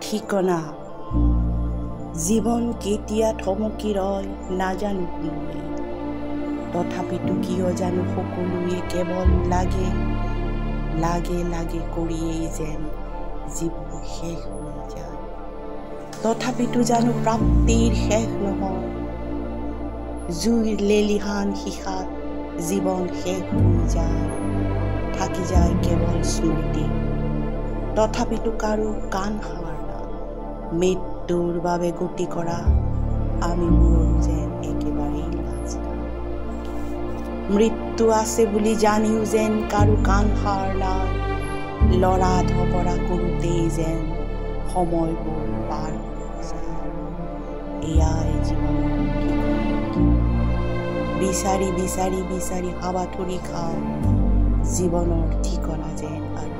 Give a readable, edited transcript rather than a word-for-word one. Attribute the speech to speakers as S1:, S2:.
S1: ঠিকনা জীৱন কেতিয়া থমকি ৰয় নাজানো কোনোৱে তথাপিতো কিয় জানো সকলোৱে কেৱল লাগে লাগে লাগে কৰিয়েই যেন জীৱন শেষ হৈ যায় তথাপিতো জানো প্ৰাপ্তিৰ শেষ নহয় জুইৰ লেলিহান শিখাত জীৱন শেষ হৈ যায় থাকি যায় কেৱল স্মৃতি তথাপিতো কাৰো কাণ সাৰ নাই মৃত্যুৰ বাবে গতি কৰা আমিবোৰৰ যেন একেবাৰেই লাজ নাই মৃত্যু আছে বুলি জানিও যেন কাৰো কাণ সাৰ নাই লৰা ধপৰা কৰোঁতেই যেন সময়বোৰ পাৰ হৈ যায় এয়াই জীৱনৰ বিচাৰি বিচাৰি বিচাৰি হাবাথুৰি খাওঁ জীৱনৰ ঠিকনা যেন আৰু